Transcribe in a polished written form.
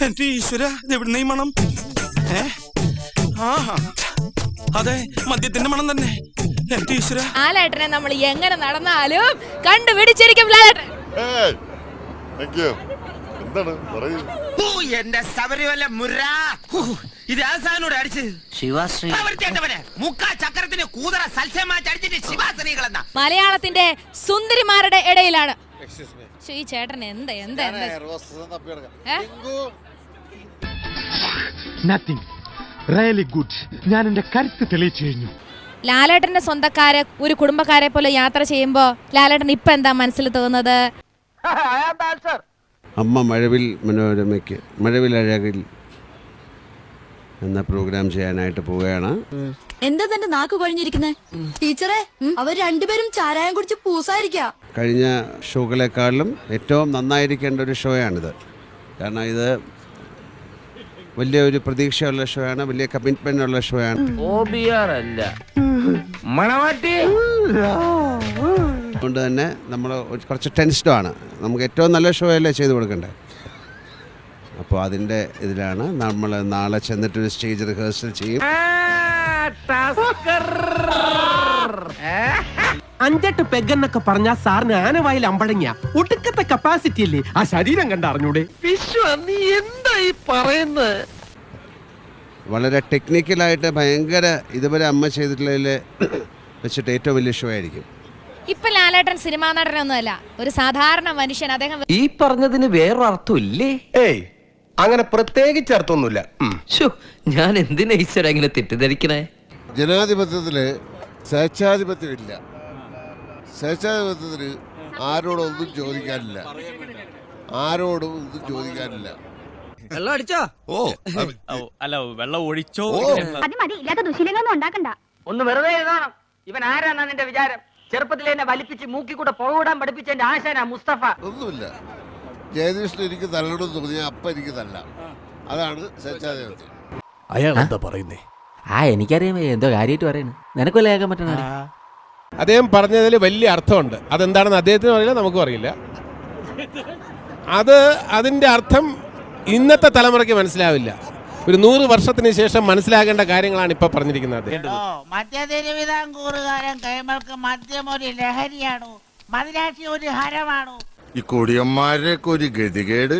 എന്റെ ഈശ്വര, ഇതെവിടുന്ന ഈ മണം? ആഹാ, അതെ, മദ്യത്തിന്റെ മണം തന്നെ. എന്റെ ഈശ്വര, ലാലേട്ടനെ നമ്മൾ എങ്ങനെ നടന്നാലും കണ്ടുപിടിച്ചിരിക്കും ലാലേട്ടൻ. എന്റെ ശബരിമല മുര ഇത് ആസാനോട് അടിച്ച് ശിവാശ്രീ മുക്കാ ചക്രത്തിന് കൂതറ സൽസ്യമാടിച്ചിട്ട് ശിവാശ്രീകളെന്ന മലയാളത്തിന്റെ സുന്ദരിമാരുടെ ഇടയിലാണ്. ഈ ചേട്ടൻ എന്താ നത്തിങ് റിയലി ഗുഡ്. ഞാൻ എന്റെ കരുത്ത് തെളിയിച്ചു കഴിഞ്ഞു. ലാലേട്ടന്റെ സ്വന്തക്കാരെ ഒരു കുടുംബക്കാരെ പോലെ യാത്ര ചെയ്യുമ്പോ ലാലേട്ടൻ ഇപ്പൊ എന്താ മനസ്സിൽ തോന്നുന്നത്? അമ്മ മഴവിൽ മനോരമയ്ക്ക് മഴവിലഴകിൽ എന്ന പ്രോഗ്രാം ചെയ്യാനായിട്ട് പോവുകയാണ്. എന്താ തന്റെ നാക്ക് കഴിഞ്ഞിരിക്കുന്നേ? ടീച്ചറെ, അവർ രണ്ടുപേരും ചാരായം കുടിച്ച് പൂസായിരിക്കാം. കഴിഞ്ഞ ഷോകളെക്കാളും ഏറ്റവും നന്നായിരിക്കേണ്ട ഒരു ഷോയാണിത്. കാരണം ഇത് വലിയൊരു പ്രതീക്ഷയുള്ള ഷോ ആണ്, വലിയ കമ്മിറ്റ്മെന്റ് ഉള്ള ഷോ ആണ്. അതുകൊണ്ട് തന്നെ നമ്മൾ കുറച്ച് ടെൻസ്ഡും ആണ്. നമുക്ക് ഏറ്റവും നല്ല ഷോ അല്ലേ ചെയ്തു കൊടുക്കണ്ടേ. അപ്പോൾ അതിൻ്റെ ഇതിലാണ് നമ്മൾ നാളെ ചെന്നിട്ടൊരു സ്റ്റേജ് റിഹേഴ്സൽ ചെയ്യും. 5-8 പെഗ്ഗെന്നൊക്കെ പറഞ്ഞാൽ സാറിന് ആനവായിൽ അമ്പഴങ്ങിയ ഒടുക്കത്തെ കപ്പാസിറ്റി അല്ലേ? ആ ശരീരം കണ്ടറിഞ്ഞൂടെ? നീ എന്താ ഈ പറയുന്നത്? വളരെ ടെക്നിക്കലായിട്ട് ഭയങ്കര ഇതുവരെ അമ്മ ചെയ്തിട്ടുള്ളതിൽ വെച്ചിട്ട് ഏറ്റവും വലിയ ഷോ ആയിരിക്കും. ഇപ്പൊ ലാലേട്ടൻ സിനിമാ നടനൊന്നുമല്ല, ഒരു സാധാരണ മനുഷ്യൻ. അദ്ദേഹം ഈ പറഞ്ഞതിന് വേറൊരു അർത്ഥം ഇല്ലേ? ഏയ്, അങ്ങനെ പ്രത്യേകിച്ച് അർത്ഥമൊന്നുമില്ല. ഞാൻ എന്തിനാ ഈശ്വര ഇങ്ങനെ തെറ്റിദ്ധരിക്കണേ? ജനാധിപത്യത്തില് സ്വേച്ഛാധിപത്യമില്ല. സ്വേച്ഛാധിപത്യത്തിന് ആരോടൊന്നും ചോദിക്കാനില്ല. വെള്ളം അടിച്ചോ? അല്ല, വെള്ളം ഒഴിച്ചോ? ഇല്ലാത്ത ദുശീലങ്ങളൊന്നും ഉണ്ടാക്കണ്ട. ഒന്ന് വെറുതെ എഴുതണം. ഇവൻ ആരാന്നാ നിന്റെ വിചാരം? ചെറുപ്പത്തിൽ എന്നെ വലിപ്പിച്ച് മൂക്കി കൂടെ പുകവിടാൻ പഠിപ്പിച്ച എന്റെ ആശാനാ മുസ്തഫ. ഒന്നുമില്ല. ജയകൃഷ്ണൻ എനിക്ക് തല്ലണമെന്ന് തോന്നിയ അപ്പ എനിക്ക് തല്ലാം. അതാണ് സ്വേച്ഛാധിപത്യം. അയാൾ എന്താ പറയുന്നേ? എനിക്കറിയാം എന്തോ കാര്യമായിട്ട് പറയുന്നു. നിനക്കൊല്ലേ കേൾക്കാൻ പറ്റണ? അദ്ദേഹം പറഞ്ഞതിൽ വലിയ അർത്ഥമുണ്ട്. അതെന്താണെന്ന് അദ്ദേഹത്തിനും അറിയില്ല, നമുക്കും അറിയില്ല. അതിന്റെ അർത്ഥം ഇന്നത്തെ തലമുറയ്ക്ക് മനസ്സിലാവില്ല. ഒരു 100 വർഷത്തിന് ശേഷം മനസ്സിലാകേണ്ട കാര്യങ്ങളാണ് ഇപ്പൊ പറഞ്ഞിരിക്കുന്നത്. മധ്യതിരുവിതാംകൂറുകാരൻ കൈമൾക്ക് മദ്യം ഒരു ലഹരിയാണോ? മദിരാശി ഒരു ഹരമാണോ? ഈ കൊടിയന്മാരൊക്കെ ഒരു ഗതികേട്.